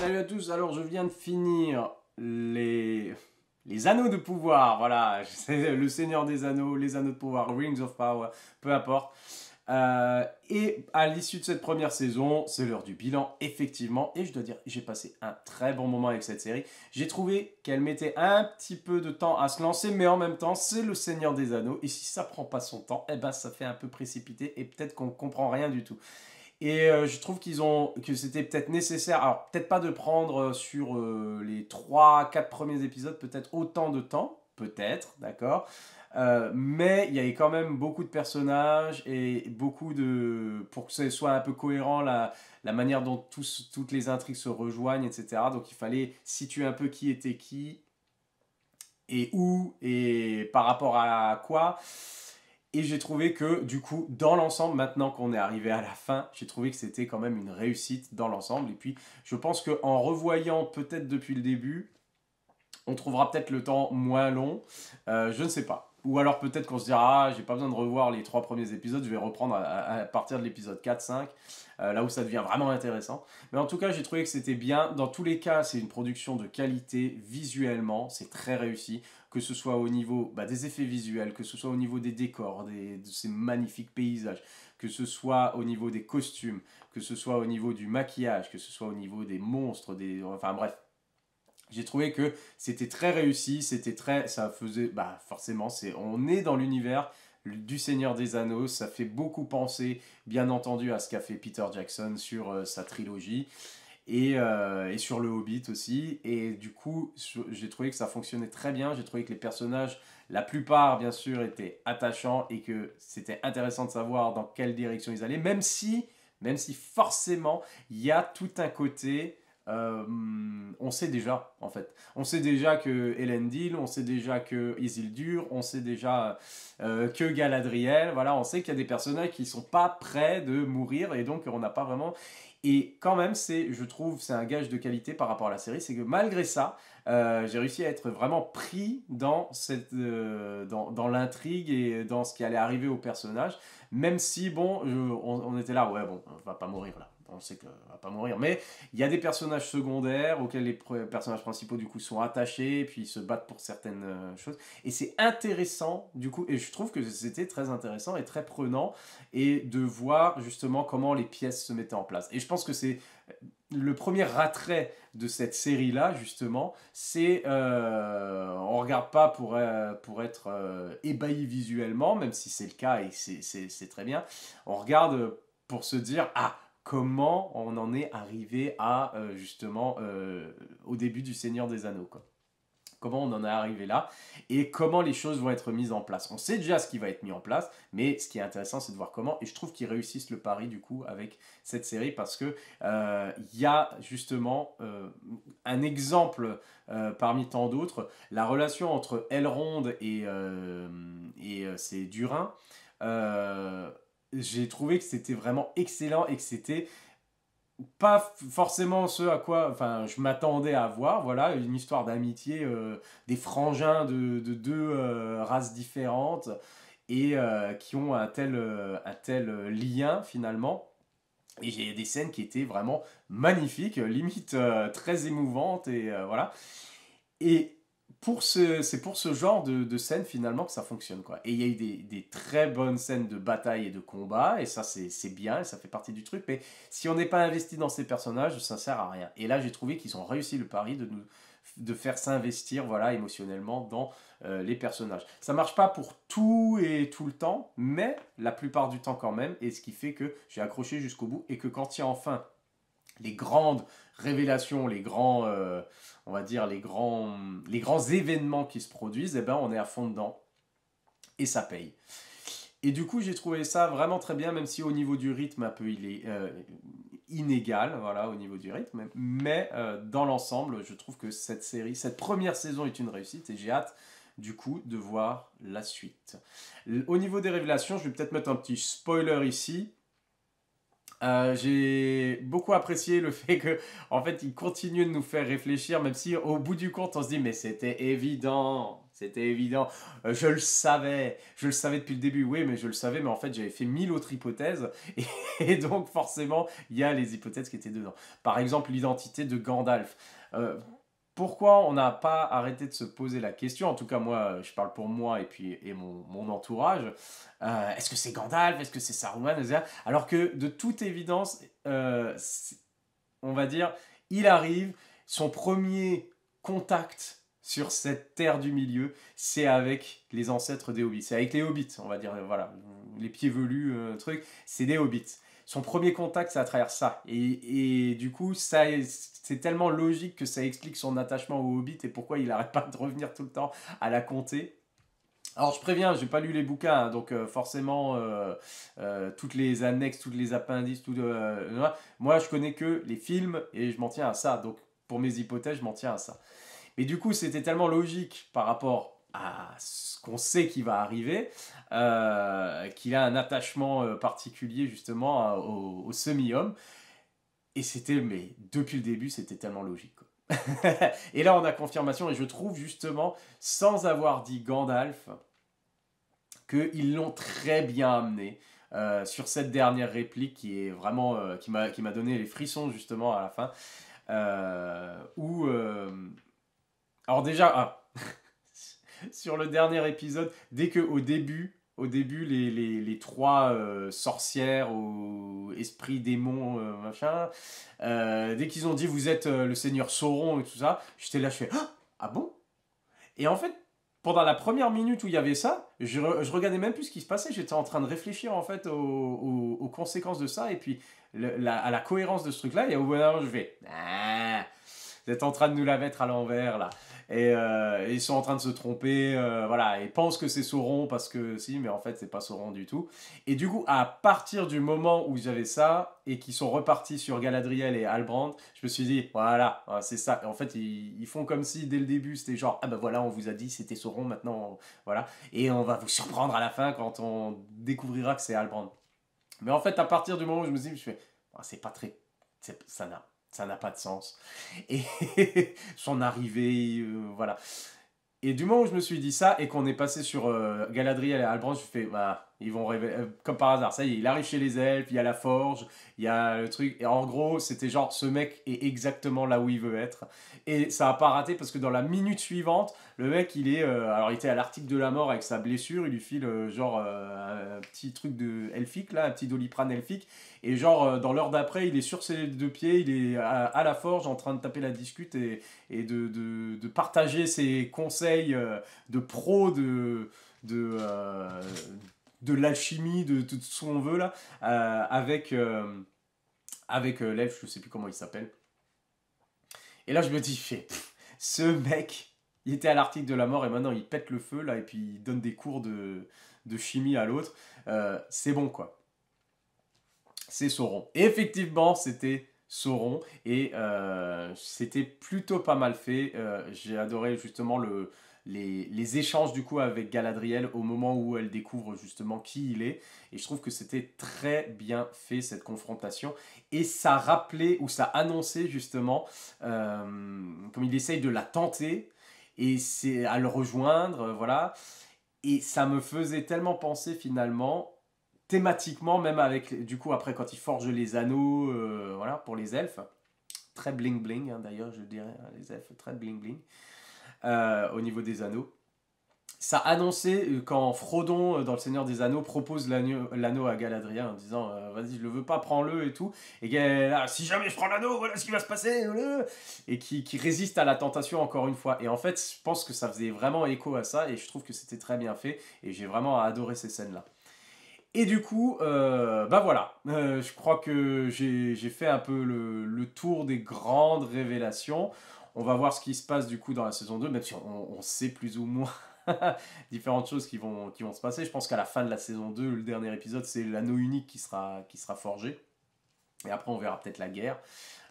Salut à tous, alors je viens de finir les anneaux de pouvoir, voilà, c'est le Seigneur des Anneaux, les anneaux de pouvoir, Rings of Power, peu importe. Et à l'issue de cette première saison, c'est l'heure du bilan, effectivement, et je dois dire, j'ai passé un très bon moment avec cette série. J'ai trouvé qu'elle mettait un petit peu de temps à se lancer, mais en même temps, c'est le Seigneur des Anneaux, et si ça prend pas son temps, eh ben ça fait un peu précipité, et peut-être qu'on comprend rien du tout. Et je trouve que c'était peut-être nécessaire, alors peut-être pas de prendre sur les trois quatre premiers épisodes, peut-être autant de temps, peut-être, d'accord. Mais il y avait quand même beaucoup de personnages et beaucoup de... pour que ce soit un peu cohérent, la manière dont toutes les intrigues se rejoignent, etc. Donc il fallait situer un peu qui était qui et où et par rapport à quoi. Et j'ai trouvé que, du coup, dans l'ensemble, maintenant qu'on est arrivé à la fin, j'ai trouvé que c'était quand même une réussite dans l'ensemble. Et puis, je pense qu'en revoyant peut-être depuis le début, on trouvera peut-être le temps moins long. Je ne sais pas. Ou alors peut-être qu'on se dira, ah, j'ai pas besoin de revoir les trois premiers épisodes, je vais reprendre à partir de l'épisode 4-5, là où ça devient vraiment intéressant. Mais en tout cas, j'ai trouvé que c'était bien. Dans tous les cas, c'est une production de qualité visuellement, c'est très réussi. Que ce soit au niveau des effets visuels, que ce soit au niveau des décors, de ces magnifiques paysages, que ce soit au niveau des costumes, que ce soit au niveau du maquillage, que ce soit au niveau des monstres, enfin bref, j'ai trouvé que c'était très réussi, ça faisait, forcément, on est dans l'univers du Seigneur des Anneaux, ça fait beaucoup penser, bien entendu, à ce qu'a fait Peter Jackson sur sa trilogie et sur le Hobbit aussi. Et du coup, j'ai trouvé que ça fonctionnait très bien. J'ai trouvé que les personnages, la plupart, bien sûr, étaient attachants et que c'était intéressant de savoir dans quelle direction ils allaient, même si forcément, il y a tout un côté on sait déjà, en fait. On sait déjà que Elendil, on sait déjà que Isildur, on sait déjà que Galadriel. Voilà, on sait qu'il y a des personnages qui sont pas prêts de mourir et donc on n'a pas vraiment. Et quand même, je trouve, c'est un gage de qualité par rapport à la série, c'est que malgré ça, j'ai réussi à être vraiment pris dans l'intrigue et dans ce qui allait arriver au personnage, même si, bon, on était là, ouais, bon, on va pas mourir là. On sait qu'on va pas mourir, mais il y a des personnages secondaires auxquels les personnages principaux du coup sont attachés, et puis ils se battent pour certaines choses. Et c'est intéressant du coup, et je trouve que c'était très intéressant et très prenant, et de voir justement comment les pièces se mettaient en place. Et je pense que c'est le premier attrait de cette série-là, justement, c'est on regarde pas pour être ébahi visuellement, même si c'est le cas et c'est très bien. On regarde pour se dire ah, comment on en est arrivé à justement au début du Seigneur des Anneaux, quoi. Comment on en est arrivé là et comment les choses vont être mises en place. On sait déjà ce qui va être mis en place, mais ce qui est intéressant, c'est de voir comment. Et je trouve qu'ils réussissent le pari du coup avec cette série parce que y a justement un exemple parmi tant d'autres, la relation entre Elrond et c'est Durin. Euh, j'ai trouvé que c'était vraiment excellent et que c'était pas forcément ce à quoi enfin, je m'attendais à voir, voilà, une histoire d'amitié, des frangins de deux races différentes et qui ont un tel lien finalement. Et j'ai des scènes qui étaient vraiment magnifiques, limite très émouvantes et voilà. Et c'est pour ce genre de scène finalement que ça fonctionne, quoi. Et il y a eu des très bonnes scènes de bataille et de combat, et ça c'est bien, et ça fait partie du truc, mais si on n'est pas investi dans ces personnages, ça sert à rien. Et là j'ai trouvé qu'ils ont réussi le pari de faire s'investir, voilà, émotionnellement dans les personnages. Ça marche pas pour tout et tout le temps, mais la plupart du temps quand même, et ce qui fait que j'ai accroché jusqu'au bout, et que quand il y a enfin les grandes révélations, on va dire les grands événements qui se produisent, eh ben on est à fond dedans et ça paye. Et du coup, j'ai trouvé ça vraiment très bien, même si au niveau du rythme, un peu, il est inégal, voilà, au niveau du rythme. Mais dans l'ensemble, je trouve que cette première saison est une réussite et j'ai hâte, du coup, de voir la suite. Au niveau des révélations, je vais peut-être mettre un petit spoiler ici. J'ai beaucoup apprécié le fait que, en fait, il continue de nous faire réfléchir, même si au bout du compte, on se dit, mais c'était évident, C'était évident. Je le savais depuis le début, oui, mais je le savais, mais en fait, j'avais fait 1000 autres hypothèses, et donc forcément, il y a les hypothèses qui étaient dedans. Par exemple, l'identité de Gandalf. Euh, Pourquoi on n'a pas arrêté de se poser la question? En tout cas, moi, je parle pour moi et puis mon entourage. Est-ce que c'est Gandalf? Est-ce que c'est Saruman? Etc. Alors que, de toute évidence, on va dire, il arrive, son premier contact sur cette terre du milieu, c'est avec les ancêtres des hobbits. C'est avec les hobbits, on va dire, voilà, les pieds velus, truc, c'est des hobbits. Son premier contact, c'est à travers ça. Et du coup, c'est tellement logique que ça explique son attachement aux hobbits et pourquoi il n'arrête pas de revenir tout le temps à la comté. Alors je préviens, j'ai pas lu les bouquins, hein, donc forcément toutes les annexes, toutes les appendices, moi je connais que les films et je m'en tiens à ça. Donc pour mes hypothèses, je m'en tiens à ça. Mais du coup, c'était tellement logique par rapport à ce qu'on sait qui va arriver, qu'il a un attachement particulier justement au semi-homme. Et c'était, mais depuis le début, c'était tellement logique, quoi. Et là, on a confirmation, et je trouve justement, sans avoir dit Gandalf, qu'ils l'ont très bien amené sur cette dernière réplique qui est vraiment qui m'a donné les frissons justement à la fin. Où alors déjà sur le dernier épisode, dès que au début les trois sorcières au esprit démon machin, dès qu'ils ont dit vous êtes le seigneur Sauron et tout ça, j'étais là, je fais ah bon? Et en fait, pendant la première minute où il y avait ça, je regardais même plus ce qui se passait. J'étais en train de réfléchir en fait aux conséquences de ça et puis à la cohérence de ce truc-là. Et au bout d'un moment, je fais ah, vous êtes en train de nous la mettre à l'envers là. Et ils sont en train de se tromper, voilà. Ils pensent que c'est Sauron parce que si, mais en fait c'est pas Sauron du tout. Et du coup, à partir du moment où j'avais ça et qu'ils sont repartis sur Galadriel et Halbrand, je me suis dit voilà, c'est ça. En fait, ils font comme si dès le début c'était genre ah ben voilà, on vous a dit c'était Sauron, maintenant voilà, et on va vous surprendre à la fin quand on découvrira que c'est Halbrand. Mais en fait, à partir du moment où je me suis dit, je fais c'est pas très, ça n'a pas de sens. Et son arrivée, voilà. Et du moment où je me suis dit ça et qu'on est passé sur Galadriel et Halbrand, je fais bah, ils vont révéler, comme par hasard, ça y est, il arrive chez les elfes, il y a la forge, il y a le truc. Et en gros, c'était genre ce mec est exactement là où il veut être. Et ça a pas raté parce que dans la minute suivante, le mec il est. Alors il était à l'article de la mort avec sa blessure, il lui file genre un petit truc de elfique, là, un petit doliprane elfique. Et genre dans l'heure d'après, il est sur ses deux pieds, il est à la forge en train de taper la discute et de partager ses conseils de pro de, euh, de l'alchimie, de tout ce qu'on veut là, avec l'elfe, je sais plus comment il s'appelle. Et là, je me dis, ce mec, il était à l'article de la mort et maintenant il pète le feu là et puis il donne des cours de chimie à l'autre. C'est bon quoi. C'est Sauron. Et effectivement, c'était Sauron et c'était plutôt pas mal fait. J'ai adoré justement les échanges du coup avec Galadriel au moment où elle découvre justement qui il est. Et je trouve que c'était très bien fait cette confrontation. Et ça rappelait ou ça annonçait justement comme il essaye de la tenter et c'est à le rejoindre, voilà. Et ça me faisait tellement penser finalement thématiquement, même avec, du coup, après, quand ils forgent les anneaux, voilà, pour les elfes, très bling bling, hein, d'ailleurs, je dirais, hein, les elfes, très bling bling, au niveau des anneaux. Ça annonçait quand Frodon, dans Le Seigneur des Anneaux, propose l'anneau à Galadriel en disant vas-y, je le veux pas, prends-le et tout. Et qu'elle là, si jamais je prends l'anneau, voilà ce qui va se passer. Et qui résiste à la tentation encore une fois. Et en fait, je pense que ça faisait vraiment écho à ça et je trouve que c'était très bien fait. Et j'ai vraiment adoré ces scènes-là. Et du coup, bah voilà, je crois que j'ai fait un peu le tour des grandes révélations. On va voir ce qui se passe du coup dans la saison 2, même si on sait plus ou moins différentes choses qui vont se passer. Je pense qu'à la fin de la saison 2, le dernier épisode, c'est l'anneau unique qui sera forgé. Et après, on verra peut-être la guerre.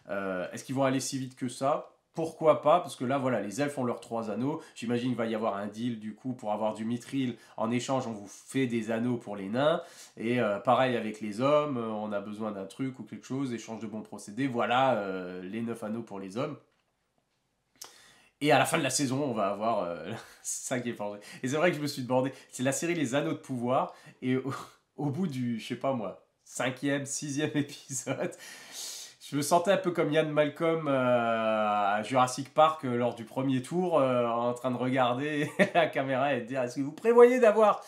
Est-ce qu'ils vont aller si vite que ça? Pourquoi pas? Parce que là, voilà, les elfes ont leurs 3 anneaux. J'imagine qu'il va y avoir un deal du coup pour avoir du mithril. En échange, on vous fait des anneaux pour les nains. Et pareil avec les hommes, on a besoin d'un truc ou quelque chose, échange de bons procédés. Voilà les 9 anneaux pour les hommes. Et à la fin de la saison, on va avoir ça qui est forgé. Et c'est vrai que je me suis demandé, c'est la série Les Anneaux de Pouvoir, et au bout du, je sais pas moi, cinquième, sixième épisode, je me sentais un peu comme Ian Malcolm à Jurassic Park lors du premier tour, en train de regarder la caméra et de dire, est-ce que vous prévoyez d'avoir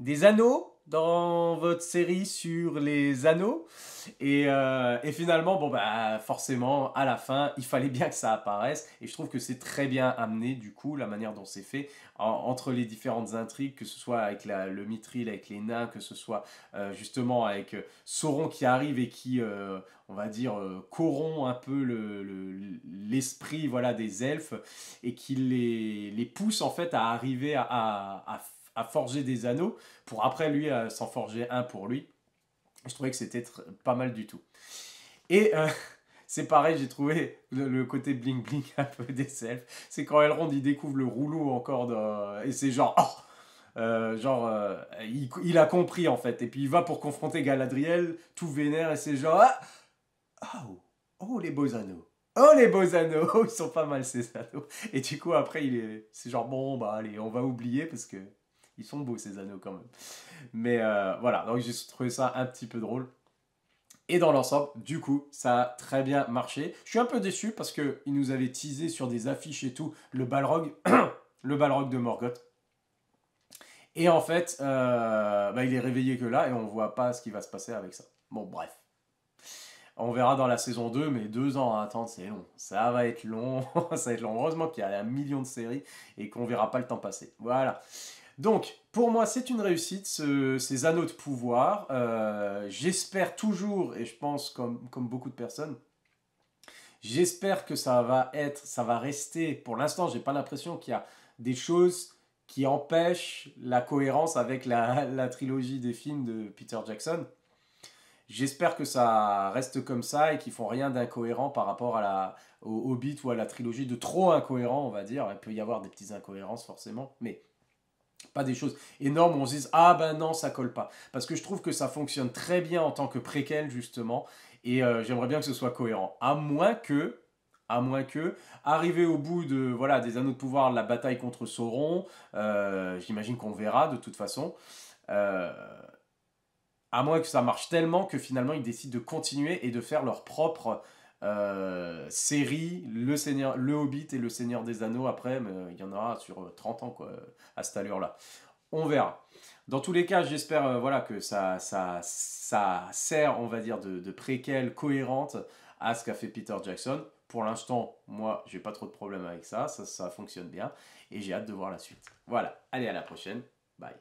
des anneaux dans votre série sur les anneaux et finalement, bon bah forcément, à la fin, il fallait bien que ça apparaisse. Et je trouve que c'est très bien amené, du coup, la manière dont c'est fait, entre les différentes intrigues, que ce soit avec le mithril, avec les nains, que ce soit justement avec Sauron qui arrive et qui, on va dire, corrompt un peu l'esprit voilà, des elfes et qui les pousse en fait à arriver à forger des anneaux pour après lui s'en forger un pour lui. Je trouvais que c'était pas mal du tout. Et c'est pareil, j'ai trouvé le côté bling bling un peu des elfes. C'est quand Elrond il découvre le rouleau encore et c'est genre il a compris en fait. Et puis il va pour confronter Galadriel, tout vénère et c'est genre oh, oh les beaux anneaux. Oh les beaux anneaux, ils sont pas mal ces anneaux. Et du coup après c'est genre bon bah allez on va oublier parce que ils sont beaux ces anneaux quand même. Mais voilà, donc j'ai trouvé ça un petit peu drôle. Et dans l'ensemble, du coup, ça a très bien marché. Je suis un peu déçu parce qu'il nous avait teasé sur des affiches et tout le Balrog, le Balrog de Morgoth. Et en fait, bah, il est réveillé que là et on voit pas ce qui va se passer avec ça. Bon, bref. On verra dans la saison 2, mais 2 ans à attendre, c'est long. Ça va être long. Ça va être long. Heureusement qu'il y a un million de séries et qu'on verra pas le temps passer. Voilà. Donc, pour moi, c'est une réussite, ces anneaux de pouvoir. J'espère toujours, et je pense comme beaucoup de personnes, j'espère que ça va rester. Pour l'instant, j'ai pas l'impression qu'il y a des choses qui empêchent la cohérence avec la trilogie des films de Peter Jackson. J'espère que ça reste comme ça et qu'ils font rien d'incohérent par rapport au Hobbit ou à la trilogie, de trop incohérent, on va dire. Il peut y avoir des petites incohérences forcément, mais pas des choses énormes où on se dise ah ben non ça colle pas, parce que je trouve que ça fonctionne très bien en tant que préquel justement et j'aimerais bien que ce soit cohérent, à moins que arriver au bout de voilà des anneaux de pouvoir, la bataille contre Sauron, j'imagine qu'on verra de toute façon, euh, à moins que ça marche tellement que finalement ils décident de continuer et de faire leur propre série, le Hobbit et le Seigneur des Anneaux après, mais il y en aura sur 30 ans quoi, à cette allure-là. On verra. Dans tous les cas, j'espère voilà, que ça sert, on va dire, de préquelle cohérente à ce qu'a fait Peter Jackson. Pour l'instant, moi, j'ai pas trop de problème avec ça fonctionne bien, et j'ai hâte de voir la suite. Voilà, allez à la prochaine, bye.